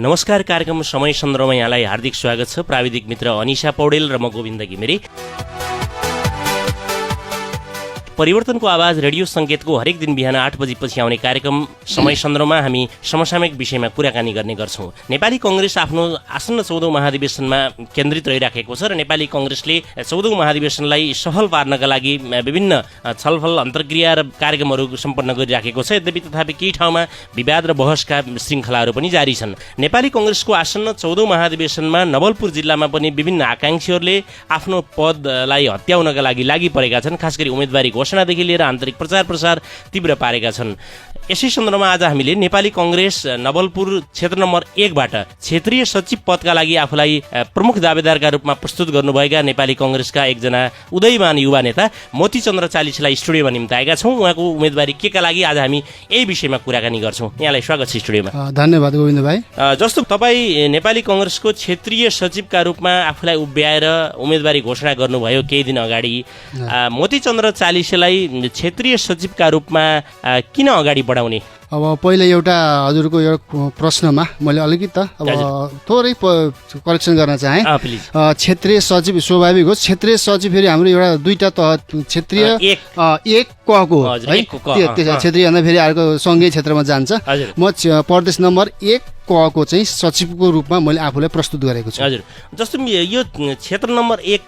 नमस्कार, कार्यक्रम समय सन्दर्भमा यहाँलाई हार्दिक स्वागत छ। प्राविधिक मित्र अनिशा पौडेल र म गोविन्द घिमिरे। परिवर्तनको आवाज रेडियो सङ्केतको हरेक दिन बिहान 8 बजेपछि आउने कार्यक्रम समय सन्दर्भमा हामी समसामयिक विषयमा कुराकानी गर्ने गर्छौँ। नेपाली कङ्ग्रेस आफ्नो आसन्न 14औं महाधिवेशनमा केन्द्रित रहिराखेको छ र नेपाली कङ्ग्रेसले 14औं महाधिवेशनलाई सफल पार्नका लागि विभिन्न छलफल, अन्तर्क्रिया र कार्यक्रमहरू सम्पन्न गरिराखेको छ। यद्यपि तथापि केही ठाउँमा विवाद र बहसका श्रृङ्खलाहरू पनि जारी छन्। नेपाली कङ्ग्रेसको आसन्न 14औं महाधिवेशनमा नवलपुर जिल्लामा पनि विभिन्न आकाङ्क्षीहरूले आफ्नो पदलाई हत्याउनका लागि लागि परेका छन्। खास गरी उम्मेदवारी घोषणादेखि लिएर आन्तरिक प्रचार तीव्र पारेका छन्। यसै सन्दर्भमा आज हामीले नेपाली कङ्ग्रेस नवलपुर क्षेत्र नम्बर 1 बाट क्षेत्रीय सचिव पदका लागि आफूलाई प्रमुख दावेदारका रूपमा प्रस्तुत गर्नुभएका नेपाली कङ्ग्रेसका एकजना उदयमान युवा नेता मोतीचन्द्र चालिसलाई स्टुडियोमा निम्ताएका छौँ। उहाँको उम्मेदवारी केका लागि आज हामी यही विषयमा कुराकानी गर्छौँ। यहाँलाई स्वागत छ स्टुडियोमा। धन्यवाद गोविन्द भाइ। जस्तो तपाईँ नेपाली कङ्ग्रेसको क्षेत्रीय सचिवका रूपमा आफूलाई उभ्याएर उम्मेदवारी घोषणा गर्नुभयो केही दिन अगाडि। मोतीचन्द्र चालिसलाई क्षेत्रीय सचिवका रूपमा किन अगाडि बढाउने? अब पहिला एउटा हजुरको एउटा प्रश्नमा मैले अलिकति थोरै करेक्सन गर्न चाहेँ। क्षेत्रीय सचिव स्वाभाविक हो। क्षेत्रीय सचिव फेरि हाम्रो एउटा दुईटा तह, क्षेत्रीय एक कको है, क्षेत्रीय भन्दा फेरि अर्को सङ्घीय क्षेत्रमा जान्छ। म प्रदेश नम्बर 1 कको चाहिँ सचिवको रूपमा मैले आफूलाई प्रस्तुत गरेको छु। हजुर, जस्तो यो क्षेत्र नम्बर 1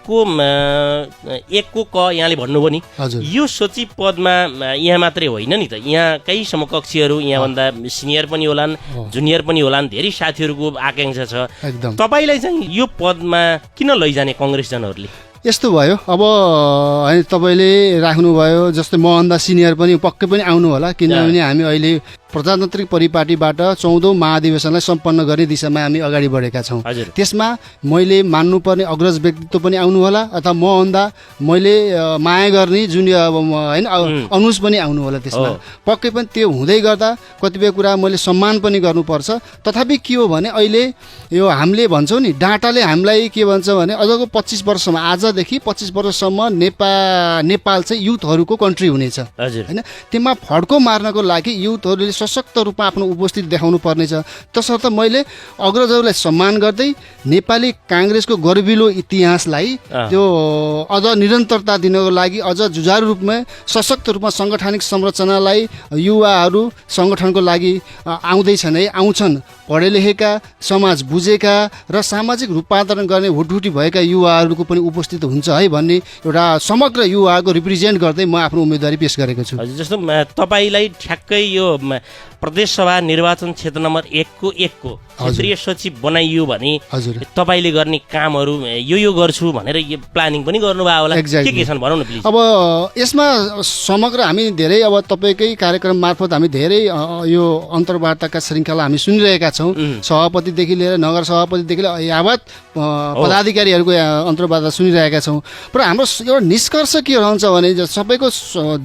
को क यहाँले भन्नुभयो नि, यो सचिव पदमा यहाँ मात्रै होइन नि त, यहाँ केही समकक्षीहरू यहाँभन्दा सिनियर पनि होलान्, जुनियर पनि होलान्, धेरै साथीहरूको आकाङ्क्षा छ। तपाईँलाई चाहिँ यो पदमा किन लैजाने कङ्ग्रेसजनहरूले? यस्तो भयो, अब होइन तपाईँले राख्नुभयो जस्तै मभन्दा सिनियर पनि पक्कै पनि आउनु होला, किनभने हामी अहिले प्रजातान्त्रिक परिपाटीबाट 14औं महाधिवेशनलाई सम्पन्न गर्ने दिशामा हामी अगाडि बढेका छौँ। त्यसमा मैले मान्नुपर्ने अग्रज व्यक्तित्व पनि आउनु होला, अथवा मभन्दा मैले माया गर्ने जुनियर होइन अनुज पनि आउनु होला। त्यसमा पक्कै पनि त्यो हुँदै गर्दा कतिपय कुरा मैले सम्मान पनि गर्नुपर्छ। तथापि के हो भने अहिले यो हामीले भन्छौँ नि, डाटाले हामीलाई के भन्छ भने अझको 25 वर्षमा, आजदेखि 25 वर्षसम्म नेपाल चाहिँ युथहरूको कन्ट्री हुनेछ होइन। त्यसमा फड्को मार्नको लागि युथहरूले सशक्त रूपमा आफ्नो उपस्थिति देखाउनु पर्नेछ। तसर्थ मैले अग्रजहरूलाई सम्मान गर्दै नेपाली काङ्ग्रेसको गर्विलो इतिहासलाई त्यो अझ निरन्तरता दिनको लागि, अझ जुझारु रूपमा सशक्त रूपमा साङ्गठनिक संरचनालाई युवाहरू सङ्गठनको लागि आउँदैछन् है, आउँछन्। पढे लेखेका, समाज बुझेका र सामाजिक रूपान्तरण गर्ने हुटहुटी भएका युवाहरूको पनि उपस्थिति हुन्छ है भन्ने एउटा समग्र युवाको रिप्रेजेन्ट गर्दै म आफ्नो उम्मेदवारी पेश गरेको छु। जस्तो तपाईँलाई ठ्याक्कै यो प्रदेशसभा निर्वाचन क्षेत्र नम्बर 1 को क्षेत्रीय सचिव बनाइयो भने तपाईँले गर्ने कामहरू यो गर्छु भनेर यो प्लानिङ पनि गर्नुभयो होला, के छन् भनौँ न प्लिज। अब यसमा समग्र हामी धेरै, अब तपाईँकै कार्यक्रम मार्फत हामी धेरै यो अन्तर्वार्ताका श्रृङ्खला हामी सुनिरहेका छौँ। सभापतिदेखि लिएर नगर सभापतिदेखि लिएर यावत पदाधिकारीहरूको अन्तर्वार्ता सुनिरहेका छौँ। र हाम्रो एउटा निष्कर्ष के रहन्छ भने, सबैको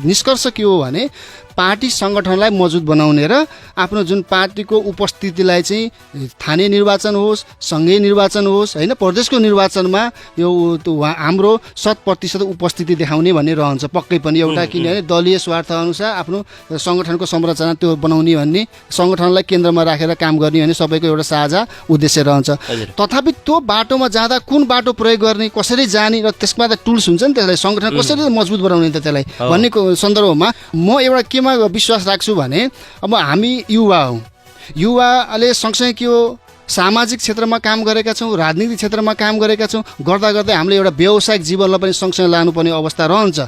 निष्कर्ष के हो भने पार्टी सङ्गठनलाई मजबुत बनाउने र आफ्नो जुन पार्टीको उपस्थितिलाई चाहिँ स्थानीय निर्वाचन होस्, सङ्घीय निर्वाचन होस् होइन, प्रदेशको निर्वाचनमा यो हाम्रो 100% उपस्थिति देखाउने भन्ने रहन्छ पक्कै पनि। एउटा किनभने दलीय स्वार्थ अनुसार आफ्नो सङ्गठनको संरचना त्यो बनाउने भन्ने, सङ्गठनलाई केन्द्रमा राखेर काम गर्ने भन्ने सबैको एउटा साझा उद्देश्य रहन्छ। तथापि त्यो बाटोमा जाँदा कुन बाटो प्रयोग गर्ने, कसरी जाने र त्यसमा त टुल्स हुन्छ नि, त्यसलाई सङ्गठन कसरी मजबुत बनाउने त त्यसलाई भन्ने सन्दर्भमा म एउटा केमा विश्वास राख्छु भने, अब हामी युवा हौँ, युवाले सँगसँगै के हो सामाजिक क्षेत्रमा काम गरेका छौँ, राजनीतिक क्षेत्रमा काम गरेका छौँ, गर्दा गर्दै हामीले एउटा व्यावसायिक जीवनलाई पनि सँगसँगै लानुपर्ने अवस्था रहन्छ।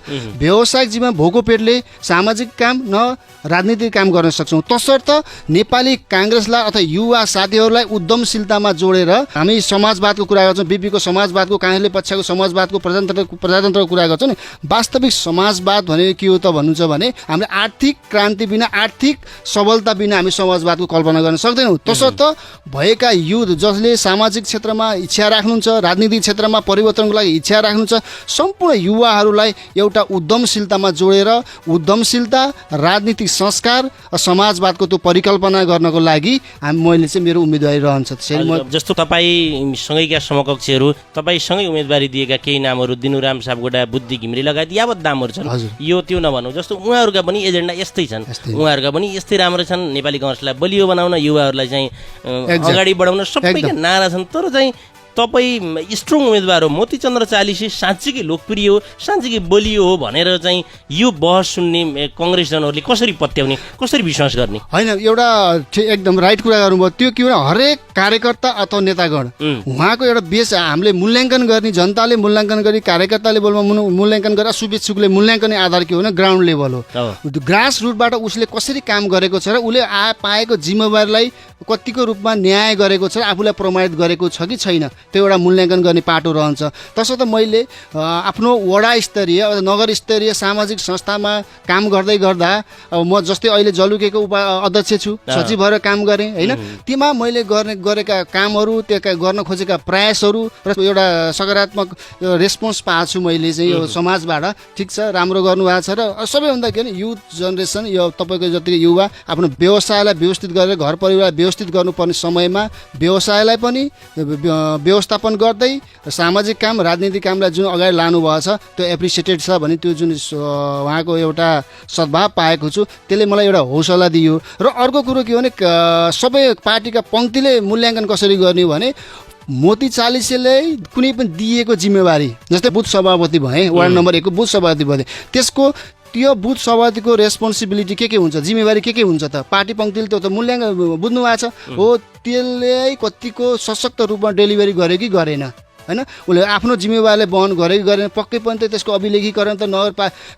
व्यावसायिक जीवन भोको पेटले सामाजिक काम न राजनीतिक काम गर्न सक्छौँ। तसर्थ नेपाली काङ्ग्रेसलाई अथवा युवा साथीहरूलाई उद्यमशीलतामा जोडेर हामी समाजवादको कुरा गर्छौँ, बिपीको समाजवादको, काङ्ग्रेसले पक्षको समाजवादको, प्रजातन्त्रको कुरा गर्छौँ नि। वास्तविक समाजवाद भनेको के हो त भन्नुहुन्छ भने, हामीले आर्थिक क्रान्ति बिना, आर्थिक सबलता बिना हामी समाजवादको कल्पना गर्न सक्दैनौँ। तसर्थ भएका युथ जसले सामाजिक क्षेत्रमा इच्छा राख्नुहुन्छ, राजनीतिक क्षेत्रमा परिवर्तनको लागि इच्छा राख्नुहुन्छ, सम्पूर्ण युवाहरूलाई एउटा उद्यमशीलतामा जोडेर उद्यमशीलता, राजनीतिक संस्कार, समाजवादको त्यो परिकल्पना गर्नको लागि मैले चाहिँ मेरो उम्मेदवारी रहन्छ। जस्तो तपाईँसँगैका समकक्षीहरू, तपाईँसँगै उम्मेदवारी दिएका केही नामहरू दिनुराम सापकोटा, बुद्धि घिमिरे लगायत यावत नामहरू छन्। यो त्यो नभनौँ, जस्तो उहाँहरूका पनि एजेन्डा यस्तै छन्, उहाँहरूका पनि यस्तै राम्रो छन्, नेपाली कङ्ग्रेसलाई बलियो बनाउन, युवाहरूलाई चाहिँ अगाडि बढाउन सबैका नारा छन्, तर चाहिँ तपाईँ स्ट्रङ उम्मेदवार हो, मोतीचन्द्र चालिसे साँच्चीकै लोकप्रिय हो, साँच्चीकै बलियो हो भनेर चाहिँ यो बहस सुन्ने कङ्ग्रेसजनहरूले कसरी पत्याउने, कसरी विश्वास गर्ने? होइन, एउटा एकदम राइट कुरा गर्नुभयो। त्यो के भने हरेक कार्यकर्ता अथवा नेतागण उहाँको एउटा बेस हामीले मूल्याङ्कन गर्ने, जनताले मूल्याङ्कन गर्ने, कार्यकर्ता लेभलमा मूल्याङ्कन गरेर शुभेच्छुकले मूल्याङ्कन आधार के हो भने ग्राउन्ड लेभल हो। ग्रास रुटबाट उसले कसरी काम गरेको छ र उसले पाएको जिम्मेवारीलाई कतिको रूपमा न्याय गरेको छ, आफूलाई प्रमाणित गरेको छ कि छैन, त्यो एउटा मूल्याङ्कन गर्ने पाटो रहन्छ। तसर्थ मैले आफ्नो वडा स्तरीय नगर स्तरीय सामाजिक संस्थामा काम गर्दै गर्दा अब म जस्तै अहिले जलुकेको अध्यक्ष छु, सचिव भएर काम गरेँ होइन, तीमा मैले गरेका कामहरू, त्यहाँ गर्न खोजेका प्रयासहरू र एउटा सकारात्मक रेस्पोन्स पाएको छु मैले चाहिँ यो समाजबाट। ठिक छ, राम्रो गर्नुभएको छ। र सबैभन्दा के भने युथ जेनेरेसन, यो तपाईँको जति युवा आफ्नो व्यवसायलाई व्यवस्थित गरेर घर परिवार व्यवस्थित गर्नुपर्ने समयमा व्यवसायलाई पनि व्यवस्थापन गर्दै सामाजिक काम, राजनीतिक कामलाई जुन अगाडि लानुभएको छ त्यो एप्रिसिएटेड छ भने त्यो जुन उहाँको एउटा सद्भाव पाएको छु, त्यसले मलाई एउटा हौसला दियो। र अर्को कुरो के भने सबै पार्टीका पङ्क्तिले मूल्याङ्कन कसरी गर्ने भने मोती चालिसेले कुनै पनि दिएको जिम्मेवारी, जस्तै बुथ सभापति भए, वार्ड नम्बर 1 को बुथ सभापति भए, त्यसको त्यो बुथ सभापतिको रेस्पोन्सिबिलिटी के हुन्छ, जिम्मेवारी के हुन्छ त पार्टी पङ्क्तिले त्यो त मूल्याङ्कन बुझ्नु भएको छ हो। त्यसले कतिको सशक्त रूपमा डेलिभरी गर्यो कि गरेन होइन, उसले आफ्नो जिम्मेवारीलाई वहन गर्यो कि गरेन, पक्कै पनि त त्यसको अभिलेखीकरण त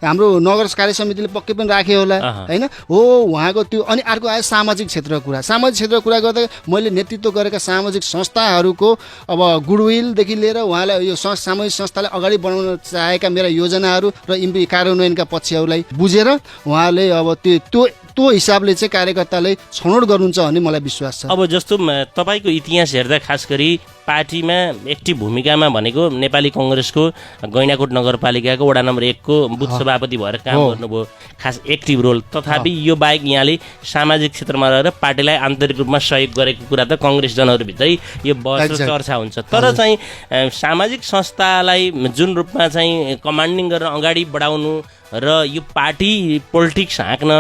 हाम्रो नगर कार्य समितिले पक्कै पनि राख्यो होला होइन हो उहाँको त्यो। अनि अर्को आयो सामाजिक क्षेत्रको कुरा। सामाजिक क्षेत्रको कुरा गर्दा मैले नेतृत्व गरेका सामाजिक संस्थाहरूको अब गुडविलदेखि लिएर उहाँलाई यो सामाजिक संस्थालाई अगाडि बढाउन चाहेका मेरा योजनाहरू र कार्यान्वयनका पक्षहरूलाई बुझेर उहाँले अब त्यो हिसाबले चाहिँ कार्यकर्ताले छनौट गर्नुहुन्छ भन्ने मलाई विश्वास छ। अब जस्तो तपाईँको इतिहास हेर्दा खास गरी पार्टीमा एक्टिभ भूमिकामा भनेको नेपाली कङ्ग्रेसको गैंडाकोट नगरपालिकाको वडा नम्बर 1 को बुथ सभापति भएर काम गर्नुभयो, खास एक्टिभ रोल। तथापि यो बाहेक यहाँले सामाजिक क्षेत्रमा रहेर पार्टीलाई आन्तरिक रूपमा सहयोग गरेको कुरा त कङ्ग्रेसजनहरूभित्रै यो बहस चर्चा हुन्छ। तर चाहिँ सामाजिक संस्थालाई जुन रूपमा चाहिँ कमान्डिङ गरेर अगाडि बढाउनु र यो पार्टी पोलिटिक्स हाँक्न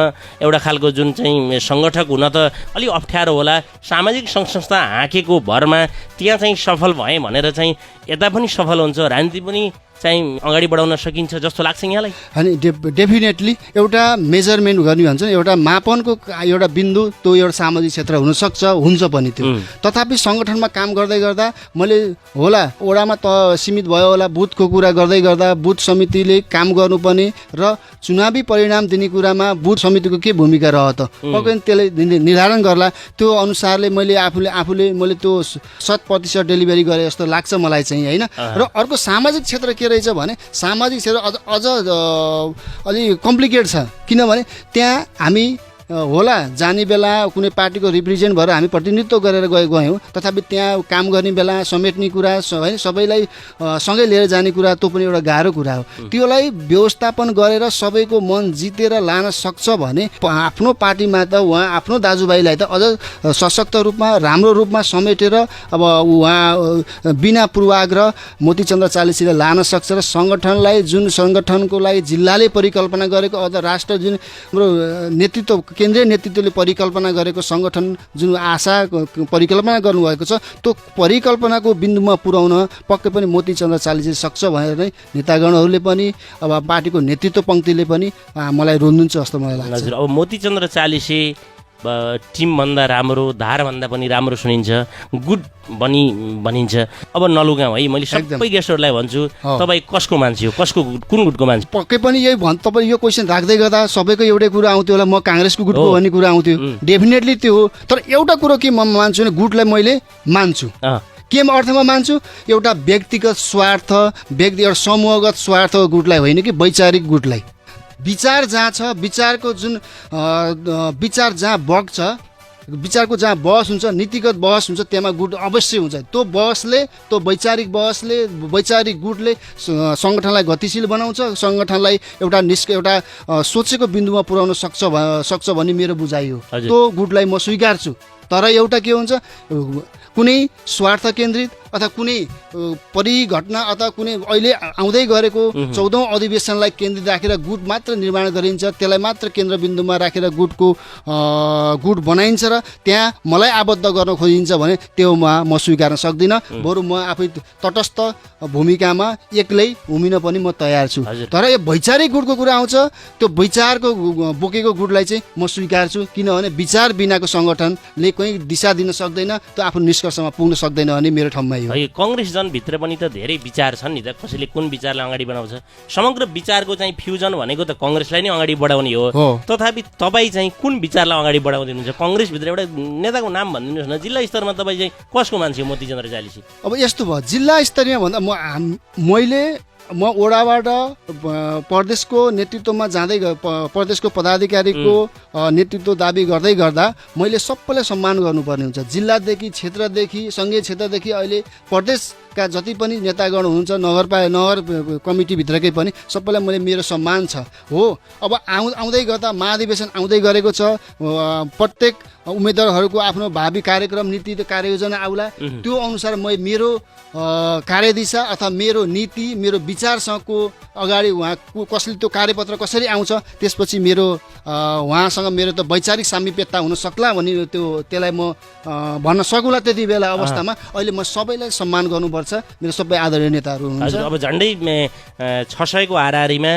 एउटा खालको जुन चाहिँ सङ्गठक हुन त अलि अप्ठ्यारो होला, सामाजिक सङ्घ संस्था हाँकेको भरमा त्यहाँ चाहिँ सफल भए भनेर चाहिँ यता पनि सफल हुन्छ, राजनीति पनि चाहिँ अगाडि बढाउन सकिन्छ जस्तो लाग्छ यहाँलाई? अनि डेफिनेटली एउटा मेजरमेन्ट गर्ने भन्छ, एउटा मापनको एउटा बिन्दु त्यो एउटा सामाजिक क्षेत्र हुनसक्छ, हुन्छ पनि त्यो। तथापि सङ्गठनमा काम गर्दै गर्दा मैले होला वडामा त सीमित भयो होला, बुथको कुरा गर्दै गर्दा बुथ समितिले काम गर्नुपर्ने र चुनावी परिणाम दिने कुरामा बुथ समितिको के भूमिका रह्यो त पक्कै त्यसले निर्धारण गर्ला। त्यो अनुसारले मैले आफूले त्यो 100% डेलिभरी गरे जस्तो लाग्छ मलाई चाहिँ होइन। र अर्को सामाजिक क्षेत्र के रहेछ भने सामाजिक क्षेत्र अझ अलि कम्प्लिकेट छ, किनभने त्यहाँ हामी होला जाने बेला कुनै पार्टीको रिप्रेजेन्ट भएर हामी प्रतिनिधित्व गरेर गयौँ, तथापि त्यहाँ काम गर्ने बेला समेट्ने कुरा है सबैलाई सँगै लिएर जाने कुरा त्यो पनि एउटा गाह्रो कुरा हो। त्यसलाई व्यवस्थापन गरेर सबैको मन जितेर लान सक्छ भने आफ्नो पार्टीमा त उहाँ आफ्नो दाजुभाइलाई त अझ सशक्त रूपमा राम्रो रूपमा समेटेर अब उहाँ बिना पूर्वाग्रह मोतीचन्द्र चालिसेले लान सक्छ र सङ्गठनलाई जुन सङ्गठनको लागि जिल्लाले परिकल्पना गरेको अझ राष्ट्र जुन हाम्रो नेतृत्व केन्द्रीय नेतृत्वले परिकल्पना गरेको सङ्गठन जुन आशा परिकल्पना गर्नुभएको छ त्यो परिकल्पनाको बिन्दुमा पुर्याउन पक्कै पनि मोतीचन्द्र चालिसे सक्छ भनेर नै नेतागणहरूले पनि अब पार्टीको नेतृत्व पङ्क्तिले पनि मलाई रोज्नुहुन्छ जस्तो मलाई लाग्छ। हजुर, अब मोतीचन्द्र चालिसे टिमभन्दा राम्रो, धारभन्दा पनि राम्रो सुनिन्छ, गुड भनिन्छ। अब नलुगाउँ है, मैले सबै गेस्टहरूलाई भन्छु तपाईँ कसको मान्छे हो, कुन गुटको मान्छे? पक्कै पनि यही तपाईँ यो क्वेसन राख्दै गर्दा सबैको एउटै कुरा आउँथ्यो होला, म काङ्ग्रेसको गुटको भन्ने कुरा आउँथ्यो। डेफिनेटली त्यो हो, तर एउटा कुरो के म मान्छु भने गुटलाई मैले मान्छु। केमा अर्थमा मान्छु? एउटा व्यक्तिगत स्वार्थ, एउटा समूहगत स्वार्थ गुटलाई होइन कि वैचारिक गुटलाई। विचार जहाँ छ, विचारको जुन विचार जहाँ बग्छ, विचारको जहाँ बहस हुन्छ, नीतिगत बहस हुन्छ, त्यहाँ गुट अवश्य हुन्छ। त्यो बहसले, त्यो वैचारिक बहसले, वैचारिक गुटले सङ्गठनलाई गतिशील बनाउँछ, सङ्गठनलाई एउटा सोचेको बिन्दुमा पुर्याउन सक्छ भन्ने मेरो बुझाइ हो। त्यो गुटलाई म स्वीकार्छु। तर एउटा के हुन्छ कुनै स्वार्थ केन्द्रित अथवा कुनै परिघटना अथवा कुनै अहिले आउँदै गरेको 14औं अधिवेशनलाई केन्द्रित राखेर गुट मात्र निर्माण गरिन्छ, त्यसलाई मात्र केन्द्रबिन्दुमा राखेर गुट बनाइन्छ र त्यहाँ मलाई आबद्ध गर्न खोजिन्छ भने त्यो म स्वीकार्न सक्दिनँ। बरु म आफै तटस्थ भूमिकामा एक्लै उभिन पनि म तयार छु। तर यो वैचारिक गुटको कुरा आउँछ, त्यो वैचारको बोकेको गुटलाई चाहिँ म स्वीकार्छु, किनभने विचार बिनाको सङ्गठनले कहीँ दिशा दिन सक्दैन, त्यो आफ्नो निष्कर्षमा पुग्न सक्दैन भन्ने मेरो ठम्माइ हो। कांग्रेस जनभित्र पनि त धेरै विचार छन् नि त, कसैले कुन विचारलाई अगाडि बढाउँछ। समग्र विचारको चाहिँ फ्युजन भनेको त कांग्रेसलाई नै अगाडि बढाउने हो। तथापि तपाईँ चाहिँ कुन विचारलाई अगाडि बढाउँदिनुहुन्छ? कांग्रेसभित्र एउटा नेताको नाम भनिदिनुहोस् न। जिल्ला स्तरमा तपाईँ चाहिँ कसको मान्छे हो मोतीचन्द्र चालिसी? अब यस्तो भयो, जिल्ला स्तरीय भन्दा म ओडाबाट प्रदेशको नेतृत्वमा जाँदै प्रदेशको पदाधिकारीको नेतृत्व दाबी गर्दै गर्दा मैले सबैलाई सम्मान गर्नुपर्ने हुन्छ। जिल्लादेखि क्षेत्रदेखि सङ्घीय क्षेत्रदेखि अहिले प्रदेशका जति पनि नेतागण हुनुहुन्छ, नगर कमिटीभित्रकै पनि सबैलाई मैले मेरो सम्मान छ। हो, अब आउँदै गर्दा महाधिवेशन आउँदै गरेको छ, प्रत्येक उम्मेदवारहरूको आफ्नो भावी कार्यक्रम नीति र कार्ययोजना आउला, त्यो अनुसार मेरो कार्यदिशा अथवा मेरो नीति मेरो विचारसँगको अगाडि उहाँको कसले त्यो कार्यपत्र कसरी आउँछ, त्यसपछि उहाँसँग मेरो त वैचारिक सामिप्यता हुन सक्ला भन्ने त्यसलाई म भन्न सकुला। त्यति बेला अवस्थामा अहिले म सबैलाई सम्मान गर्नुपर्छ, मेरो सबै आदरणीय नेताहरू हुनुहुन्छ। अब झन्डै 600को हाराहारीमा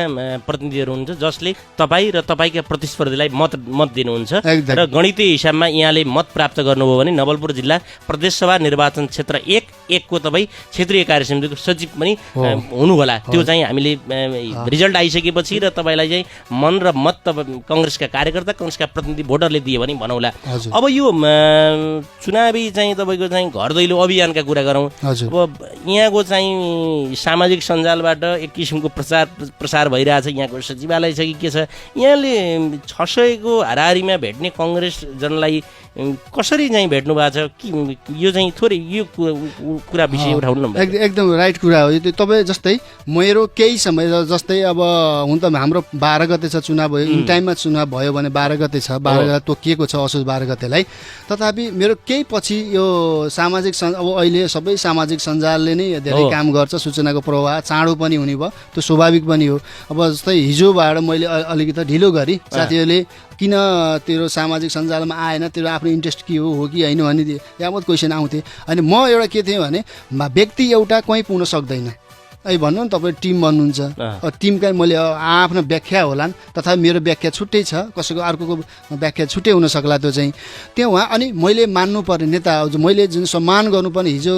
प्रतिनिधिहरू हुनुहुन्छ जसले तपाईँ र तपाईँका प्रतिस्पर्धीलाई मत दिनुहुन्छ र गणितीय हिसाबमा यहाँले मत प्राप्त गर्नुभयो भने नवलपुर जिल्ला प्रदेशसभा निर्वाचन क्षेत्र 1 को तपाईँ क्षेत्रीय कार्य समितिको सचिव पनि हुनु होला। त्यो चाहिँ हामीले रिजल्ट आइसकेपछि र तपाईँलाई चाहिँ मन र मत कांग्रेसका कार्यकर्ता कांग्रेसका प्रतिनिधि भोटरले दिए भने भनौँला। अब यो चुनावी चाहिँ तपाईँको चाहिँ घर दैलो अभियानका कुरा गरौँ। अब यहाँको चाहिँ सामाजिक सञ्जालबाट एक किसिमको प्रसार भइरहेछ, यहाँको सचिवालय छ कि के छ, यहाँले 600को हाराहारीमा भेट्ने कांग्रेस जनलाई कसरी चाहिँ भेट्नु भएको छ कि यो चाहिँ थोरै यो कुरा विषय उठाउनु न। एकदम राइट कुरा हो। यो तपाईँ जस्तै मेरो केही समय जस्तै अब हुन त हाम्रो 12 गते छ चुनाव भयो, इन टाइममा चुनाव भयो भने 12 गते छ, 12 गते तोकिएको छ असोज 12 गतेलाई। तथापि मेरो केही पछि यो सामाजिक अब अहिले सबै सामाजिक सञ्जालले नै धेरै काम गर्छ, सूचनाको प्रवाह चाँडो पनि हुने भयो, त्यो स्वाभाविक पनि हो। अब जस्तै हिजोबाट मैले अलिकति ढिलो गरी साथीहरूले किन तेरो सामाजिक सञ्जालमा आएन, तेरो आफ्नो इन्ट्रेस्ट के हो कि होइन भन्ने यावत क्वेसन आउँथे। अनि म एउटा के थिएँ भने व्यक्ति एउटा कहीँ पुग्न सक्दैन। अहिले भन्नु न तपाईँ टिम भन्नुहुन्छ, टिमका मैले आफ्नो व्याख्या होलान्, तथा मेरो व्याख्या छुट्टै छ, कसैको अर्कोको व्याख्या छुट्टै हुन सक्ला। त्यो चाहिँ त्यो उहाँ अनि मैले मान्नुपर्ने नेता, मैले जुन सम्मान गर्नुपर्ने हिजो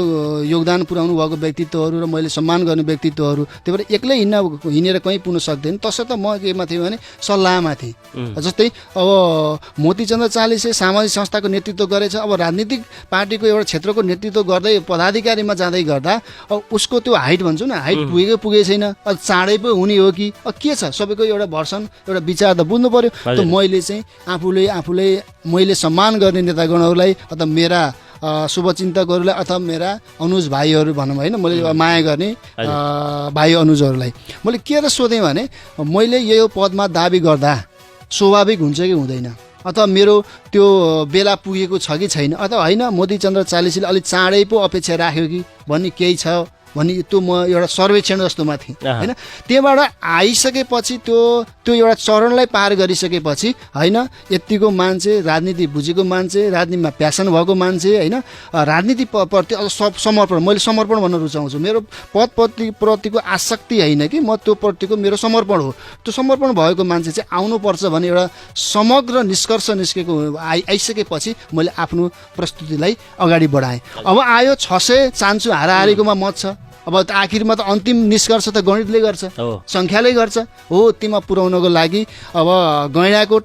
योगदान पुर्याउनु भएको व्यक्तित्वहरू र मैले सम्मान गर्ने व्यक्तित्वहरू, त्यही भएर एक्लै हिँडेर कहीँ पुग्न सक्दैन। तसर्थ म केमा थिएँ भने सल्लाहमा थिएँ। जस्तै अब मोतीचन्द्र चालिसे सामाजिक संस्थाको नेतृत्व गरेछ, अब राजनीतिक पार्टीको एउटा क्षेत्रको नेतृत्व गर्दै पदाधिकारीमा जाँदै गर्दा अब उसको त्यो हाइट भन्छौँ न, हाइट पुगेकै छैन, चाँडै पो हुने हो कि के छ, सबैको एउटा भर्सन एउटा विचार त बुझ्नु पर्यो। त मैले चाहिँ आफूले मैले सम्मान गर्ने नेतागणहरूलाई अथवा मेरा शुभचिन्तकहरूलाई अथवा मेरा अनुज भाइहरू भनौँ होइन, मैले माया गर्ने भाइ अनुजहरूलाई मैले के र सोधेँ भने मैले यो पदमा दाबी गर्दा स्वाभाविक हुन्छ कि हुँदैन, अथवा मेरो त्यो बेला पुगेको छ कि छैन, अथवा होइन मोतीचन्द्र चालिसीले अलिक चाँडै पो अपेक्षा राख्यो कि भन्ने केही छ भन्ने त्यो म एउटा सर्वेक्षण जस्तोमा थिएँ होइन। त्यहाँबाट आइसकेपछि त्यो एउटा चरणलाई पार गरिसकेपछि होइन, यतिको मान्छे राजनीति बुझेको मान्छे, राजनीतिमा प्यासन भएको मान्छे होइन, राजनीति प्रति समर्पण, मैले समर्पण भन्न रुचाउँछु। मेरो प्रतिको आसक्ति होइन कि म त्यो प्रतिको मेरो समर्पण हो। त्यो समर्पण भएको मान्छे चाहिँ आउनुपर्छ भन्ने एउटा समग्र निष्कर्ष निस्केको आइसकेपछि मैले आफ्नो प्रस्तुतिलाई अगाडि बढाएँ। अब आयो 600 चान्चु हाराहारीकोमा मत छ। अब आखिरमा त अन्तिम निष्कर्ष त गणितले गर्छ, सङ्ख्याले गर्छ। हो, तीमा पुर्याउनको लागि अब गैँडाकोट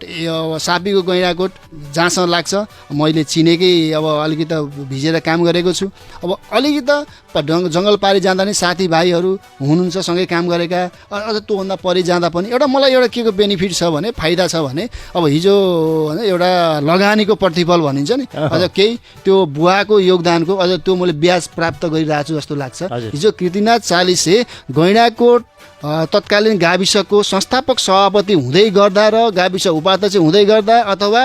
सापीको गैँडाकोट जहाँसँग लाग्छ मैले चिनेकै अब अलिकति भिजेर काम गरेको छु। अब अलिकति जङ्गलपारी जाँदा नि साथीभाइहरू हुनुहुन्छ सँगै काम गरेका, अझ त्योभन्दा परि जाँदा पनि मलाई एउटा के को बेनिफिट छ भने फाइदा छ भने अब हिजो एउटा लगानीको प्रतिफल भनिन्छ नि, अझ केही त्यो बुवाको योगदानको अझ त्यो मैले ब्याज प्राप्त गरिरहेको छु जस्तो लाग्छ। हिजो कृतिनाथ चालिसे गैँडाकोट तत्कालीन गाविसको संस्थापक सभापति हुँदै गर्दा र गाविस उपाध्यक्ष हुँदै गर्दा अथवा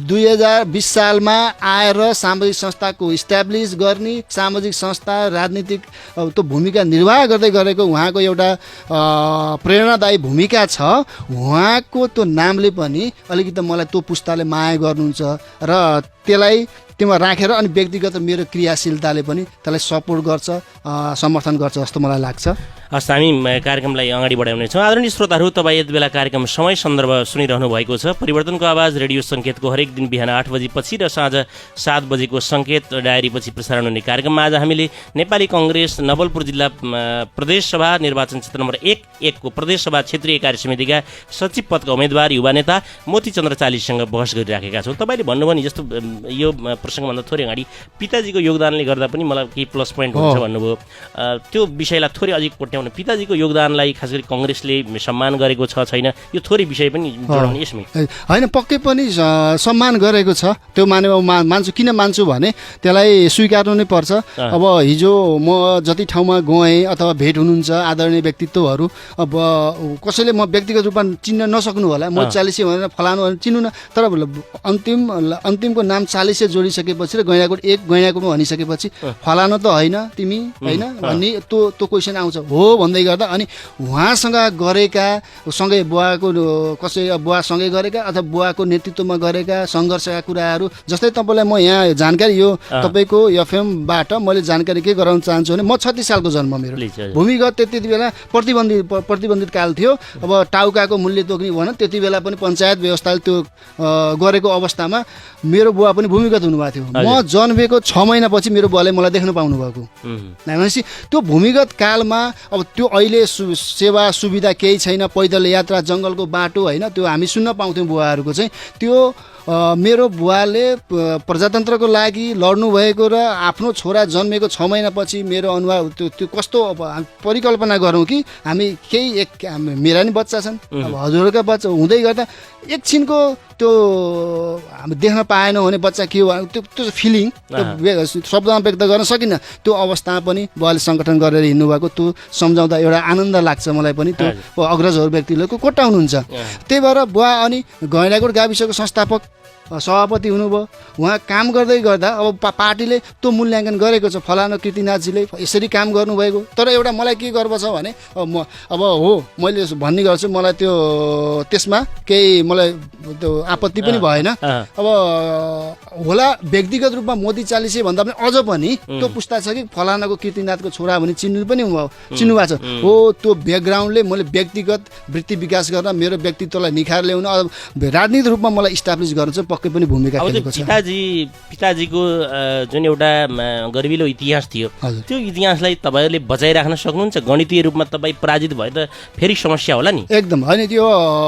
2020 सालमा आएर सामाजिक संस्थाको इस्टाब्लिस गर्ने सामाजिक संस्था राजनीतिक त्यो भूमिका निर्वाह गर्दै गरेको उहाँको एउटा प्रेरणादायी भूमिका छ। उहाँको त्यो नामले पनि अलिकति मलाई त्यो पुस्ताले माया गर्नुहुन्छ र त्यसलाई त्यसमा राखेर अनि व्यक्तिगत मेरो क्रियाशीलताले पनि त्यसलाई सपोर्ट गर्छ, समर्थन गर्छ जस्तो मलाई लाग्छ। हस्, हामी कार्यक्रमलाई अगाडि बढाउनेछौँ। आदरणीय श्रोताहरू, तपाईँ यति बेला कार्यक्रम समय सन्दर्भ सुनिरहनु भएको छ। परिवर्तनको आवाज रेडियो सङ्केतको हरेक दिन बिहान 8 बजेपछि र साँझ 7 बजेको सङ्केत डायरीपछि प्रसारण हुने कार्यक्रममा आज हामीले नेपाली कङ्ग्रेस नवलपुर जिल्ला प्रदेश सभा निर्वाचन क्षेत्र नम्बर 1 को प्रदेश सभा क्षेत्रीय कार्य समितिका सचिव पदका उम्मेदवार युवा नेता मोतीचन्द्र चालिससँग बहस गरिराखेका छौँ। तपाईँले भन्नुभयो नि जस्तो यो प्रसङ्गभन्दा थोरै अगाडि पिताजीको योगदानले गर्दा पनि मलाई केही प्लस पोइन्ट हुन्छ भन्नुभयो। त्यो विषयलाई थोरै अझै कोट्याउनु, पिताजीको योगदानलाई खास गरी कङ्ग्रेसले सम्मान गरेको छ छैन, यो थोरै विषय पनि जोडाउनु यसमै। होइन, पक्कै पनि सम्मान गरेको छ। त्यो मान्छु, किन मान्छु भने त्यसलाई स्वीकार्नु नै पर्छ। अब हिजो म जति ठाउँमा गएँ अथवा भेट हुनुहुन्छ आदरणीय व्यक्तित्वहरू, अब कसैले म व्यक्तिगत रूपमा चिन्न नसक्नु होला, म चालिसे भनेर फलानु चिन्नु न, तर अन्तिमको नाम चालिसे जोडिसकेपछि र गैँडाकोट 1 गैँडाकोटमा भनिसकेपछि फलानु त होइन तिमी होइन भन्ने त्यो क्वेसन आउँछ। हो भन्दै गर्दा अनि उहाँसँग गरेका सँगै बुवाको बुवासँगै गरेका अथवा बुवाको नेतृत्वमा गरेका सङ्घर्षका कुराहरू, जस्तै तपाईँलाई म यहाँ जानकारी यो तपाईँको एफएमबाट मैले जानकारी के गराउन चाहन्छु भने म 36 सालको जन्म मेरो, भूमिगत त्यति बेला प्रतिबन्धित काल थियो। अब टाउकाको मूल्य तोक्ने भनौँ त्यति बेला पनि पञ्चायत व्यवस्थाले त्यो गरेको अवस्थामा मेरो बुवा पनि भूमिगत हुनुभएको थियो। म जन्मेको 6 महिनापछि मेरो बुवाले मलाई देख्न पाउनु भएको। भनेपछि त्यो भूमिगत कालमा अब त्यो अहिले सेवा सुविधा केही छैन, पैदल यात्रा, जङ्गलको बाटो होइन, त्यो हामी सुन्न पाउँथ्यौँ बुवाहरूको चाहिँ। त्यो मेरो बुवाले प्रजातन्त्रको लागि लड्नु भएको र आफ्नो छोरा जन्मेको 6 महिनापछि मेरो अनुहार त्यो कस्तो परिकल्पना गरौँ कि हामी मेरा नि बच्चा छन्, अब हजुरका बच्चा हुँदै गर्दा एकछिनको त्यो हामी देख्न पाएनौँ भने बच्चा के हो त्यो फिलिङ शब्दमा व्यक्त गर्न सकिन्न। त्यो अवस्थामा पनि बुवाले सङ्गठन गरेर हिँड्नुभएको त्यो सम्झाउँदा एउटा आनन्द लाग्छ मलाई पनि। त्यो अग्रजहरू व्यक्तिले कोट्याउनुहुन्छ। त्यही भएर बुवा अनि गैँडाकोट गाविसको संस्थापक सभापति हुनुभयो। उहाँ काम गर्दै गर्दा अब पार्टीले त्यो मूल्याङ्कन गरेको छ, फलानु कृतिनाथजीले यसरी काम गर्नुभएको। तर एउटा मलाई के गर्व छ भने मैले भन्ने गर्छु, मलाई त्यसमा केही मलाई त्यो आपत्ति पनि भएन। अब होला व्यक्तिगत रूपमा मोदी चालिसे भन्दा पनि अझ पनि त्यो पुस्ता छ कि फलानाको कृतिनाथको छोरा भने चिन्नु भएको छ। हो त्यो ब्याकग्राउन्डले मैले व्यक्तिगत वृत्ति विकास गर्न, मेरो व्यक्तित्वलाई निखार ल्याउन, राजनीतिक रूपमा मलाई इस्टाब्लिस गर्न चाहिँ पक्कै पनि भूमिका खेलेको छ। पिताजीको जुन एउटा गरिबिलो इतिहास थियो त्यो इतिहासलाई तपाईँहरूले बचाइराख्न सक्नुहुन्छ? गणितीय रूपमा तपाईँ पराजित भए त फेरि समस्या होला नि। एकदम होइन, त्यो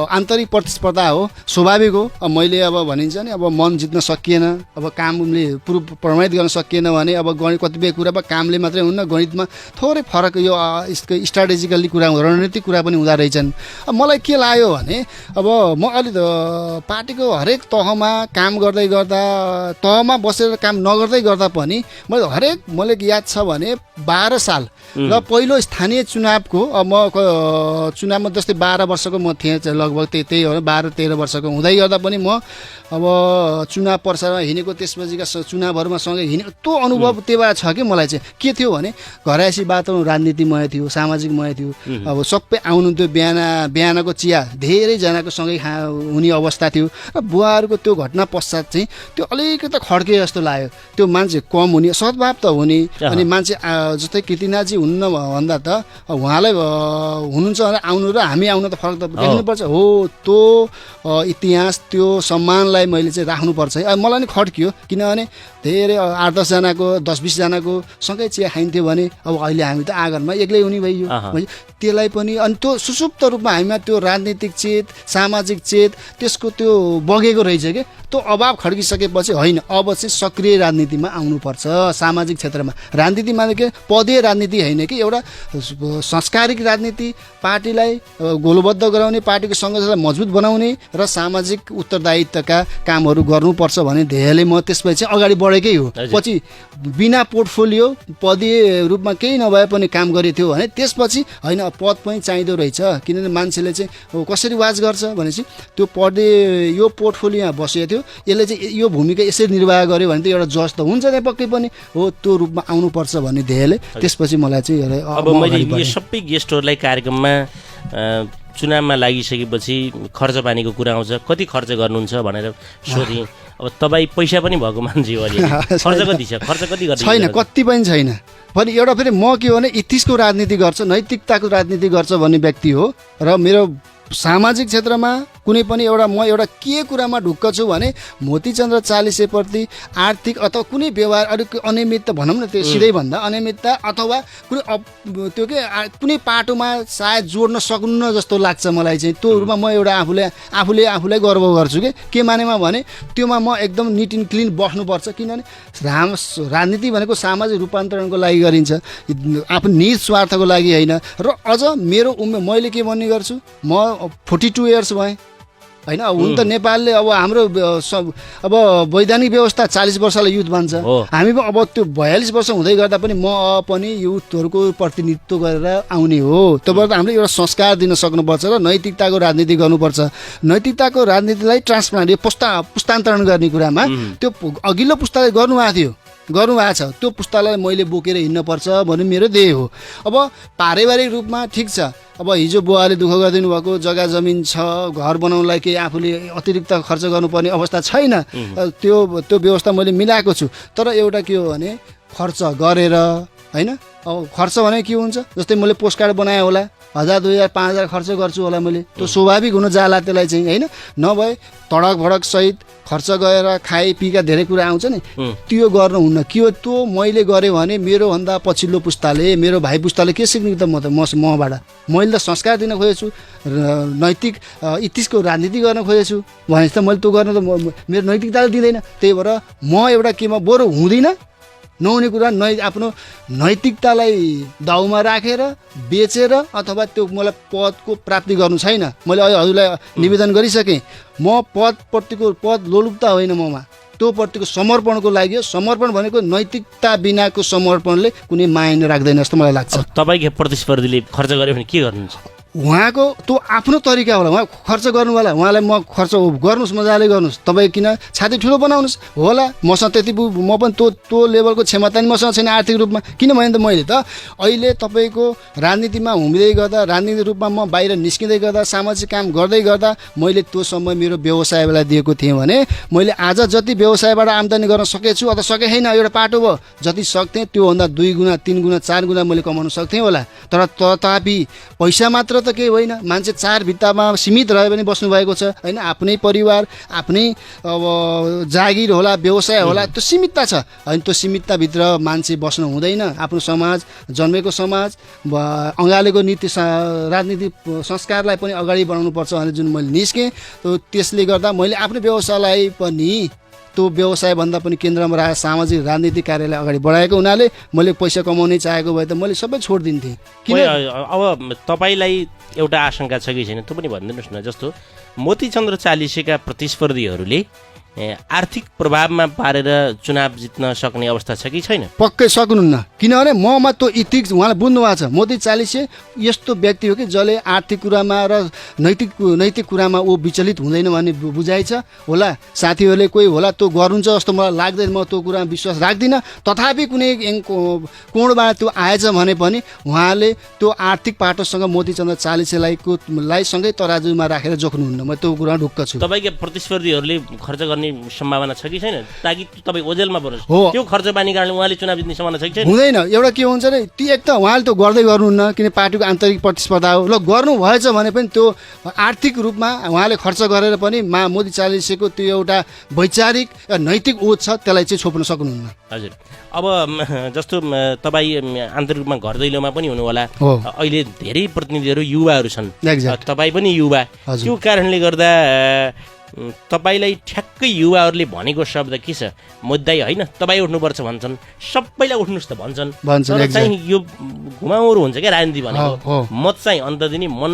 आन्तरिक प्रतिस्पर्धा हो, स्वाभाविक हो। अब मैले अब भनिन्छ नि, अब मन जित्न सकिएन, अब कामले प्रमाणित गर्न सकिएन भने अब गणित कतिपय कुरा कामले मात्रै हुन्न, गणितमा थोरै फरक यो स्ट्राटेजिकल्ली कुरा, रणनीतिक कुरा पनि हुँदो रहेछन्। अब मलाई के लाग्यो भने अब म अलिक पार्टीको हरेक तहमा काम गर्दै गर्दा, तहमा बसेर काम नगर्दै गर्दा पनि मैले याद छ भने 12 साल र पहिलो स्थानीय चुनावको चुनावमा जस्तै 12 वर्षको म थिएँ लगभग, त्यही हो 12-13 वर्षको हुँदै गर्दा पनि म अब चुनाव प्रचारमा हिँडेको, त्यसपछिका चुनावहरूमा सँगै हिँडेको त्यो अनुभव त्यही छ कि मलाई चाहिँ के थियो भने घरायसी वातावरण राजनीतिमय थियो, सामाजिकमय थियो। अब सबै आउनुहुन्थ्यो, बिहानको चिया धेरैजनाको सँगै हुने अवस्था थियो। र बुवाहरूको त्यो घटना पश्चात चाहिँ त्यो अलिकति खड्के जस्तो लाग्यो। त्यो मान्छे कम हुने, सद्भाव त हुने, अनि मान्छे जस्तै कृतिनाथजी हुन्न भन्दा त उहाँलाई हुनुहुन्छ भने आउनु र हामी आउनु त फरक त देख्नुपर्छ। हो त्यो इतिहास, त्यो सम्मानलाई मैले चाहिँ राख्नुपर्छ है। मलाई नि खड्कियो, किनभने धेरै 8-10 जनाको 10-20 जनाको सँगै चिया खाइन्थ्यो भने अब अहिले हामी त आँगनमा एक्लै हुने भइयो। त्यसलाई पनि अनि त्यो सुसुप्त रूपमा हामीमा त्यो राजनीतिक चेत, सामाजिक चेत त्यसको त्यो बगेको रहेछ कि त्यो अभाव खड्किसकेपछि होइन अब चाहिँ सक्रिय राजनीतिमा आउनुपर्छ। सामाजिक क्षेत्रमा राजनीति माने के पदीय राजनीति होइन कि एउटा संस्कारिक राजनीति, पार्टीलाई गोलबद्ध गराउने, पार्टीको सङ्गठनलाई मजबुत बनाउने र सामाजिक उत्तरदायित्वका कामहरू गर्नुपर्छ भने ध्येयले म त्यसपछि अगाडि बढेकै हो। पछि बिना पोर्टफोलियो पदीय रूपमा केही नभए पनि काम गरेको थियो भने त्यसपछि होइन पद पनि चाहिँदो रहेछ। किनभने मान्छेले चाहिँ कसरी वाच गर्छ भनेपछि त्यो पदीय यो पोर्टफोलियोमा बसेको थियो, यसले चाहिँ यो भूमिका यसरी निर्वाह गर्यो भने त एउटा जज त हुन्छ नै पक्कै पनि हो, त्यो रूपमा आउनुपर्छ भन्ने ध्येयले त्यसपछि मलाई चाहिँ अब मैले यो सबै गेस्टहरूलाई कार्यक्रममा चुनावमा लागिसकेपछि खर्च पानीको कुरा आउँछ, कति खर्च गर्नुहुन्छ भनेर सोधेँ। अब तपाईँ पैसा पनि भएको मान्छे हो, खर्च कति छ, खर्च कति गर्छ? छैन, कति पनि छैन। पनि एउटा फेरि म के हो भने इथिक्सको राजनीति गर्छ, नैतिकताको राजनीति गर्छ भन्ने व्यक्ति हो र मेरो सामाजिक क्षेत्रमा कुनै पनि म एउटा के कुरामा ढुक्क छु भने मोतीचन्द्र चालिसेप्रति आर्थिक अथवा कुनै व्यवहार अलिक अनियमितता भनौँ न, त्यो सिधै भन्दा अनियमितता अथवा त्यो के कुनै पाटोमा सायद जोड्न सक्नुहुन्न जस्तो लाग्छ मलाई चाहिँ। त्यो रूपमा म एउटा आफूलाई गर्व गर्छु के मानेमा भने त्योमा म एकदम निट एन्ड क्लिन बस्नुपर्छ। किनभने राजनीति भनेको सामाजिक रूपान्तरणको लागि गरिन्छ, आफ्नो निज स्वार्थको लागि होइन। र अझ मेरो उमेर मैले के भन्ने गर्छु, म 42 इयर्स भएँ होइन। हुन त नेपालले अब हाम्रो अब वैधानिक व्यवस्था 40 वर्षलाई युथ भन्छ, हामी अब त्यो 42 वर्ष हुँदै गर्दा पनि म पनि युथहरूको प्रतिनिधित्व गरेर आउने हो। त्योबाट हामीले एउटा संस्कार दिन सक्नुपर्छ र नैतिकताको राजनीति गर्नुपर्छ। नैतिकताको राजनीतिलाई ट्रान्सप्लान्ट पुस्तान्तरण गर्ने कुरामा त्यो अघिल्लो पुस्ताले गर्नुभएको छ, त्यो पुस्तालाई मैले बोकेर हिँड्नुपर्छ भन्ने मेरो ध्येय हो। अब पारिवारिक रूपमा ठिक छ, अब हिजो बुवाले दुःख गरिदिनु भएको जग्गा जमिन छ, घर बनाउनलाई केही आफूले अतिरिक्त खर्च गर्नुपर्ने अवस्था छैन, त्यो व्यवस्था मैले मिलाएको छु। तर एउटा के हो भने खर्च गरेर होइन, अब खर्च भने के हुन्छ, जस्तै मैले पोस्टकार्ड बनाएँ होला, 1000, 2000, 5000 खर्च गर्छु होला मैले, त्यो स्वाभाविक हुन जाला त्यसलाई चाहिँ होइन। नभए तडक भडक सहित खर्च गरेर खाए पिएका धेरै कुरा आउँछ नि, त्यो गर्नुहुन्न। के हो त्यो मैले गरेँ भने मेरो भन्दा पछिल्लो पुस्ताले, मेरो भाइ पुस्ताले के सिक्ने त मबाट मैले त संस्कार दिन खोजेछु, नैतिक इथिक्सको राजनीति गर्न खोजेछु भनेपछि त मैले त्यो गर्न त मेरो नैतिकताले दिँदैन। त्यही भएर म एउटा केमा बरु हुँदिनँ, नहुने कुरा आफ्नो नैतिकतालाई दाउमा राखेर बेचेर अथवा त्यो मलाई पदको प्राप्ति गर्नु छैन। मैले हजुरलाई निवेदन गरिसकेँ, म पद लोलुपता होइन ममा, त्यो प्रतिको समर्पणको लागि हो। समर्पण भनेको नैतिकता बिनाको समर्पणले कुनै मायने राख्दैन जस्तो मलाई लाग्छ। तपाईँको प्रतिस्पर्धीले खर्च गर्यो भने के गर्नुहुन्छ? उहाँको त्यो आफ्नो तरिका होला, उहाँ खर्च गर्नुवाला, उहाँलाई म खर्च गर्नुहोस्, मजाले गर्नुहोस्, तपाईँ किन छाती ठुलो बनाउनुहोस् होला, मसँग त्यति म पनि त्यो लेभलको क्षमता नि मसँग छैन आर्थिक रूपमा। किनभने त मैले त अहिले तपाईँको राजनीतिमा हुँदै गर्दा, राजनीतिक रूपमा म बाहिर निस्किँदै गर्दा, सामाजिक काम गर्दै गर्दा मैले त्यो समय मेरो व्यवसायलाई दिएको थिएँ भने मैले आज जति व्यवसायबाट आम्दानी गर्न सकेछु अथवा सके छैन, एउटा पाटो भयो, जति सक्थेँ त्योभन्दा 2 गुणा 3 गुणा 4 गुणा मैले कमाउन सक्थेँ होला। तर तथापि पैसा मात्र त केही होइन, मान्छे 4 भित्तामा सीमित रहे पनि बस्नु भएको छ होइन। आफ्नै परिवार, आफ्नै अब जागिर होला, व्यवसाय होला, त्यो सीमितता छ होइन। त्यो सीमितताभित्र मान्छे बस्नु हुँदैन। आफ्नो समाज, जन्मेको समाज, अँगालेको नीति राजनीति संस्कारलाई पनि अगाडि बढाउनुपर्छ भने जुन मैले निस्केँ, त्यसले गर्दा मैले आफ्नो व्यवसायलाई पनि त्यो व्यवसायभन्दा पनि केन्द्रमा राखेर सामाजिक राजनीतिक कार्यलाई अगाडि बढाएको हुनाले मैले पैसा कमाउनै चाहेको भए त मैले सबै छोडिदिन्थेँ। किन अब तपाईँलाई एउटा आशंका छ कि छैन त्यो पनि भनिदिनुहोस् न। जस्तो मोतीचन्द्र चालिसेका प्रतिस्पर्धीहरूले आर्थिक प्रभावमा पारेर चुनाव जित्न सक्ने अवस्था छ कि छैन? पक्कै सक्नुहुन्न, किनभने ममा त्यो इथिक्स उहाँले बुझ्नु भएको छ। मोती चालिसे यस्तो व्यक्ति हो कि जसले आर्थिक कुरामा र नैतिक कुरामा ऊ विचलित हुँदैन भन्ने बुझाइ छ होला। साथीहरूले कोही होला त्यो गर्नुहुन्छ जस्तो मलाई लाग्दैन, म त्यो कुरामा विश्वास राख्दिनँ। तथापि कुनै कोणबाट त्यो आएछ भने पनि उहाँले त्यो आर्थिक पाटोसँग मोतीचन्द्र चालिसेलाई सँगै तराजुमा राखेर जोख्नुहुन्न। म त्यो कुरामा ढुक्क छु। तपाईँका प्रतिस्पर्धीहरूले खर्च गर्ने सम्भावना छ कि छैन, ताकि तपाईँ ओजेलमा बढोस्? त्यो खर्च बानी कारणले उहाँले चुनाव जित्ने सम्भावना छ कि छैन? हुँदैन। एउटा के हुन्छ नि, ती एक त उहाँले त्यो गर्दै गर्नुहुन्न, किन पार्टीको आन्तरिक प्रतिस्पर्धा हो। ल गर्नु भएछ भने पनि त्यो आर्थिक रूपमा उहाँले खर्च गरेर पनि मोदी चालिसेको त्यो एउटा वैचारिक नैतिक ओत छ, त्यसलाई चाहिँ छोप्न सक्नुहुन्न। हजुर, अब जस्तो तपाईँ आन्तरिक रूपमा घर दैलोमा पनि हुनु होला, अहिले धेरै प्रतिनिधिहरू युवाहरू छन्, तपाईँ पनि युवा, त्यो कारणले गर्दा तपाईँलाई ठ्याक्क ठ्याक्कै युवाहरूले भनेको शब्द के छ, मुद्दै होइन तपाईँ उठ्नुपर्छ भन्छन्, सबैलाई उठ्नुहोस् त भन्छन्। तर चाहिँ यो घुमाउरो हुन्छ क्या राजनीति भनेको। मत चाहिँ अन्त दिने मन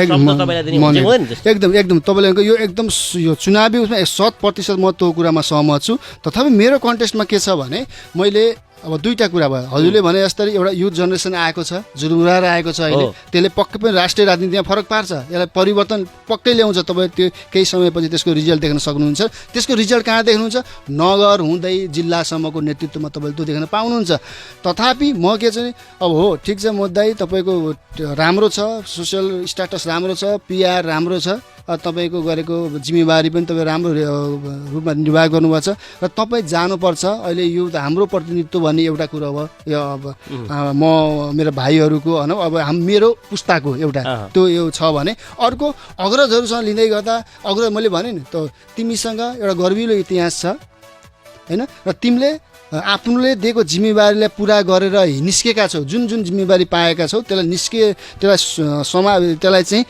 शब्द तपाईँलाई दिने हुन्छ हुँदैन त्यस्तो। एकदम तपाईँले यो एकदम यो चुनावी उसमा 100% म त्यो कुरामा सहमत छु। तथापि मेरो कन्टेस्टमा के छ भने मैले अब दुईटा कुरा भयो। हजुरले भने जस्तै एउटा युथ जेनेरेसन आएको छ, जुरुराएर आएको छ अहिले, त्यसले पक्कै पनि राष्ट्रिय राजनीतिमा फरक पार्छ, यसलाई परिवर्तन पक्कै ल्याउँछ। तपाईँ त्यो केही समयपछि त्यसको रिजल्ट देख्न सक्नुहुन्छ। त्यसको रिजल्ट कहाँ देख्नुहुन्छ? नगर हुँदै जिल्लासम्मको नेतृत्वमा तपाईँले त्यो देख्न पाउनुहुन्छ। तथापि म के चाहिँ अब हो ठिक छ मुद्दै तपाईँको राम्रो छ, सोसियल स्ट्याटस राम्रो छ, पिआर राम्रो छ, तपाईँको गरेको जिम्मेवारी पनि तपाईँ राम्रो रूपमा निर्वाह गर्नुभएको छ र तपाईँ जानुपर्छ। अहिले यो हाम्रो प्रतिनिधित्व भन्ने एउटा कुरा हो। यो अब म मेरो भाइहरूको होइन अब मेरो पुस्ताको एउटा त्यो यो छ भने अर्को अग्रजहरूसँग लिँदै गर्दा अग्रज मैले भने नि त तिमीसँग एउटा गर्विलो इतिहास छ होइन र तिमीले आफूले दिएको जिम्मेवारीलाई पुरा गरेर निस्केका छौ। जुन जिम्मेवारी पाएका छौ त्यसलाई चाहिँ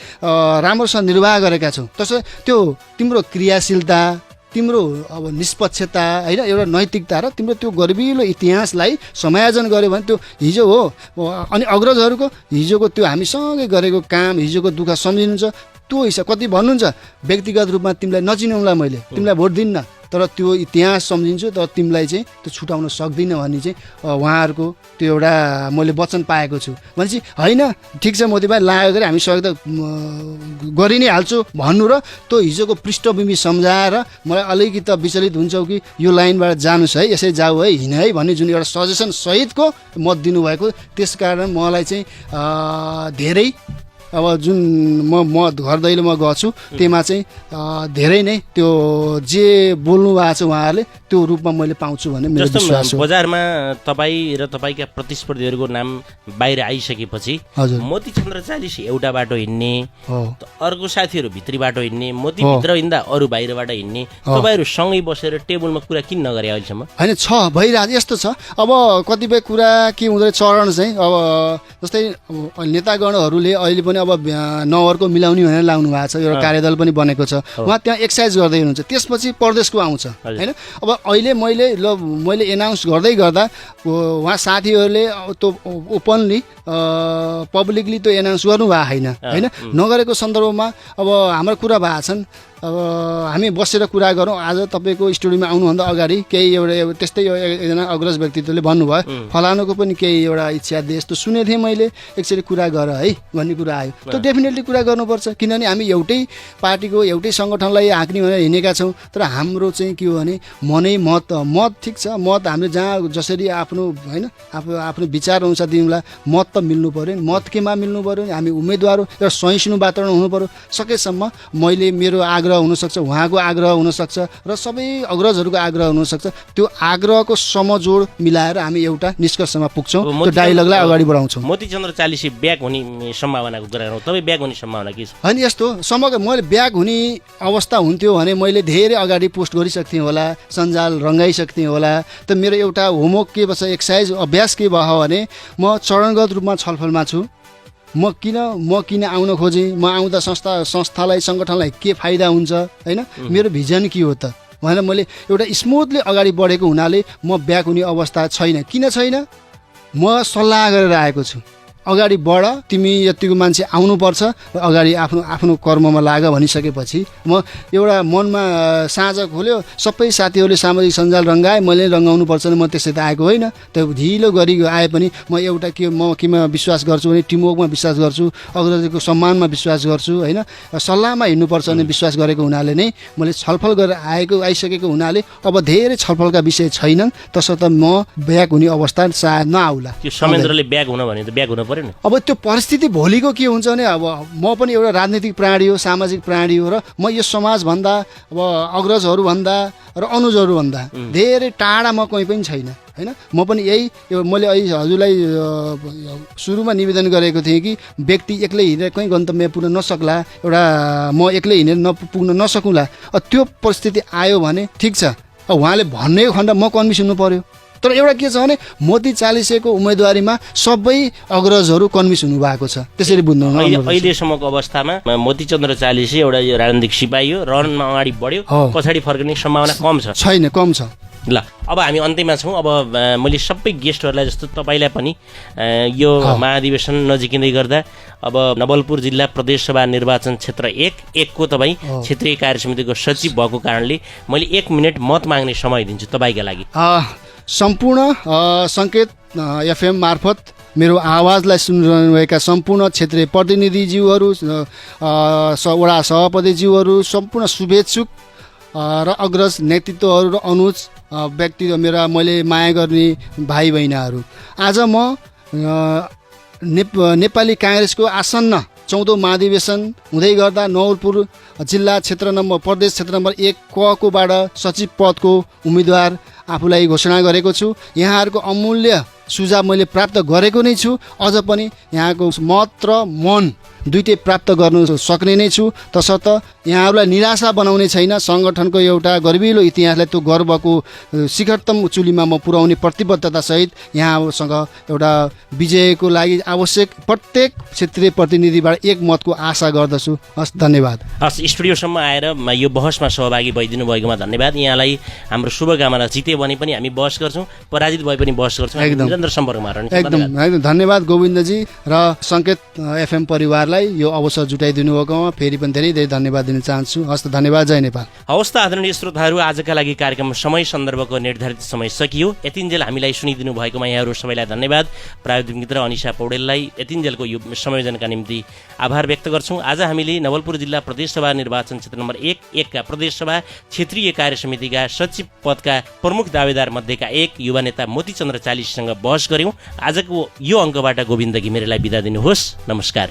राम्रोसँग निर्वाह गरेका छौ। त्यसो त्यो तिम्रो क्रियाशीलता, तिम्रो अब निष्पक्षता होइन एउटा नैतिकता र तिम्रो त्यो गर्विलो इतिहासलाई समायोजन गर्यो भने त्यो हिजो हो। अनि अग्रजहरूको हिजोको त्यो हामीसँगै गरेको काम, हिजोको दुःख सम्झिनुहुन्छ। त्यो हिसाब कति भन्नुहुन्छ व्यक्तिगत रूपमा तिमीलाई नचिनाउँला, मैले तिमीलाई भोट दिन्न, तर त्यो इतिहास सम्झिन्छु, तर तिमीलाई चाहिँ त्यो छुटाउन सक्दिनँ भन्ने चाहिँ उहाँहरूको त्यो एउटा मैले वचन पाएको छु। भनेपछि होइन ठिक छ मोदी भाइ लाग्यो गरी हामी सहयोग त गरि नै हाल्छु भन्नु र त्यो हिजोको पृष्ठभूमि सम्झाएर मलाई अलिकति विचलित हुन्छौ कि यो लाइनबाट जानुहोस् है, यसै जाऊ है, हिँड है भन्ने जुन एउटा सजेसन सहितको मत दिनुभएको, त्यस कारण मलाई चाहिँ धेरै अब जुन म घर दैलो म गछु त्यसमा चाहिँ धेरै नै त्यो जे बोल्नु भएको छ उहाँहरूले त्यो रूपमा मैले पाउँछु भन्ने मेरो विश्वास हो। बजारमा तपाईँ र तपाईँका प्रतिस्पर्धीहरूको नाम बाहिर आइसकेपछि मोती चन्द्र 40 एउटा बाटो हिँड्ने, अर्को साथीहरू भित्री बाटो हिँड्ने, मोती भित्र हिँड्दा अरू बाहिरबाट हिँड्ने, तपाईँहरू सँगै बसेर टेबलमा कुरा किन नगरे अहिलेसम्म? होइन छ भइरहेको यस्तो छ। अब कतिपय कुरा के हुँदै चरण चाहिँ अब जस्तै नेतागणहरूले अहिले पनि अब नगरको मिलाउने भनेर लाउनु भएको छ, एउटा कार्यदल पनि बनेको छ, उहाँ त्यहाँ एक्सर्साइज गर्दै हुनुहुन्छ। त्यसपछि प्रदेशको आउँछ होइन। अब अहिले मैले एनाउन्स गर्दै गर्दा उहाँ साथीहरूले त्यो ओपनली पब्लिकली त्यो एनाउन्स गर्नुभएको होइन। नगरेको सन्दर्भमा अब हाम्रो कुरा भएको छन्। अब हामी बसेर कुरा गरौँ। आज तपाईँको स्टुडियोमा आउनुभन्दा अगाडि केही एउटा त्यस्तै एकजना अग्रज व्यक्तित्वले भन्नुभयो फलानुको पनि केही एउटा इच्छा देश त सुनेको थिएँ मैले, एकचोटि कुरा गर है भन्ने कुरा आयो। त्यो डेफिनेटली कुरा गर्नुपर्छ, किनभने हामी एउटै पार्टीको एउटै सङ्गठनलाई हाँक्ने भनेर हिँडेका छौँ। तर हाम्रो चाहिँ के हो भने मनै मत ठिक छ, मत हामीले जहाँ जसरी आफ्नो होइन आफ्नो विचार अनुसार दिनुलाई मत त मिल्नु पऱ्यो नि। मत केमा मिल्नु पऱ्यो नि? हामी उम्मेदवार एउटा सहिष्णु वातावरण हुनु पऱ्यो। सकेसम्म मैले मेरो आग्रह हुनसक्छ, उहाँको आग्रह हुनसक्छ र सबै अग्रजहरूको आग्रह हुनसक्छ। त्यो आग्रहको समजोड मिलाएर हामी एउटा निष्कर्षमा पुग्छौँ, त्यो डायलगलाई अगाडि बढाउँछौँ। मोती चन्द्र 40 ब्याक हुने सम्भावनाको कुरा गरौँ। तपाईँ ब्याक हुने सम्भावना के छ? होइन यस्तो समग्र मैले ब्याक हुने अवस्था हुन्थ्यो भने मैले धेरै अगाडि पोस्ट गरिसक्थेँ होला, सञ्जाल रङ्गाइसक्थेँ होला। त मेरो एउटा होमवर्क के बस्छ, एक्सर्साइज अभ्यास के भयो भने म चरणगत रूपमा छलफलमा छु। म किन आउन खोजेँ, म आउँदा संस्थालाई सङ्गठनलाई के फाइदा हुन्छ होइन, मेरो भिजन के हो त भनेर मैले एउटा स्मुथली अगाडि बढेको हुनाले म ब्याक हुने अवस्था छैन। किन छैन? म सल्लाह गरेर आएको छु, अगाडि बढ, तिमी यतिको मान्छे आउनुपर्छ र अगाडि आफ्नो कर्ममा लाग भनिसकेपछि म एउटा मनमा साँझ खोल्यो। सबै साथीहरूले सामाजिक सञ्जाल रङ्गाए, मैले रङ्गाउनु पर्छ नि, म त्यसै त आएको होइन। त्यो ढिलो गरी आए पनि म एउटा म केमा विश्वास गर्छु भने टिमवर्कमा विश्वास गर्छु, अग्रजको सम्मानमा विश्वास गर्छु होइन, सल्लाहमा हिँड्नुपर्छ भने विश्वास गरेको हुनाले नै मैले छलफल गरेर आइसकेको हुनाले अब धेरै छलफलका विषय छैनन्। तसर्थ म ब्याक हुने अवस्था सायद नआउला। त्यो समेन्द्रले ब्याक हुन भने त ब्याक हुन पर्यो। अब त्यो परिस्थिति भोलिको के हुन्छ भने अब म पनि एउटा राजनीतिक प्राणी हो, सामाजिक प्राणी हो र म यो समाजभन्दा अब अग्रजहरूभन्दा र अनुजहरूभन्दा धेरै टाढा म कहीँ पनि छैन होइन। म पनि यही मैले अहिले हजुरलाई सुरुमा निवेदन गरेको थिएँ कि व्यक्ति एक्लै हिँडेर कहीँ गन्तव्य पुग्न नसक्ला, एउटा म एक्लै हिँडेर पुग्न नसकुँला। त्यो परिस्थिति आयो भने ठिक छ, उहाँले भन्ने खण्ड म कन्भिन्स हुनु पर्यो तर एउटा के छ भने मोती चालिसेको उम्मेदवारीमा सबै अग्रजहरू कन्भिन्स हुनुभएको छ, त्यसरी बुझ्नु अहिलेसम्मको अवस्थामा मोतीचन्द्र चालिसे एउटा यो राजनीतिक सिपाही हो, रनमा अगाडि बढ्यो, पछाडि फर्किने सम्भावना कम छ? छैन, कम छ। ल अब हामी अन्त्यमा छौँ। अब मैले सबै गेस्टहरूलाई जस्तो तपाईँलाई पनि यो महाधिवेशन नजिकिँदै गर्दा अब नवलपुर जिल्ला प्रदेशसभा निर्वाचन क्षेत्र 1 को तपाईँ क्षेत्रीय कार्य समितिको सचिव भएको कारणले मैले 1 मिनट मत माग्ने समय दिन्छु तपाईँका लागि। सम्पूर्ण सङ्केत एफएम मार्फत मेरो आवाजलाई सुनिरहनुभएका सम्पूर्ण क्षेत्रीय प्रतिनिधिज्यूहरू, वडा सभापतिज्यूहरू, सम्पूर्ण शुभेच्छुक र अग्रज नेतृत्वहरू र अनुज व्यक्ति मेरा मैले माया गर्ने भाइ बहिनीहरू, आज म नेपाली काङ्ग्रेसको आसन्न 14औं महाधिवेशन हुँदै गर्दा नवलपुर जिल्ला प्रदेश क्षेत्र नम्बर 1 कोबाट सचिव पदको उम्मेदवार आफूलाई घोषणा गरेको छु। यहाँहरूको अमूल्य सुझाव मैले प्राप्त गरेको नै छु, अझ पनि यहाँको मत र मन दुइटै प्राप्त गर्नु सक्ने नै छु। तसर्थ यहाँहरूलाई निराशा बनाउने छैन। सङ्गठनको एउटा गर्विलो इतिहासलाई त्यो गर्वको शिखरतम चुलीमा म पुर्याउने प्रतिबद्धतासहित यहाँसँग एउटा विजयको लागि आवश्यक प्रत्येक क्षेत्रीय प्रतिनिधिबाट 1 मतको आशा गर्दछु। हस्, धन्यवाद। हस्, स्टुडियोसम्म आएर यो बहसमा सहभागी भइदिनु भएकोमा धन्यवाद। यहाँलाई हाम्रो शुभकामना। जिते भने पनि हामी बहस गर्छौँ, पराजित भए पनि बहस गर्छौँ। निरन्तर सम्पर्कमा रहने। एकदम धन्यवाद गोविन्दजी र सङ्केत एफएम परिवारलाई यो अवसर जुटाइदिनु भएकोमा फेरि पनि धेरै धेरै धन्यवाद दिन चाहन्छु। हस्त, धन्यवाद। जय नेपाल। हवस् त आदरणीय श्रोताहरू, आजका लागि कार्यक्रम समय सन्दर्भको निर्धारित समय सकियो। यतिन्जेल हामीलाई सुनिदिनु भएकोमा यहाँहरू सबैलाई धन्यवाद। प्राविधिक मित्र अनिशा पौडेललाई यतिन्जेलको यो संयोजनका निम्ति आभार व्यक्त गर्छौँ। आज हामीले नवलपुर जिल्ला प्रदेशसभा निर्वाचन क्षेत्र नम्बर 1 का प्रदेशसभा क्षेत्रीय कार्य समितिका सचिव पदका प्रमुख दावेदार मध्येका 1 युवा नेता मोतीचन्द्र चालिससँग बहस गऱ्यौँ। आजको यो अङ्कबाट गोविन्द घिमिरेलाई बिदा दिनुहोस्। नमस्कार।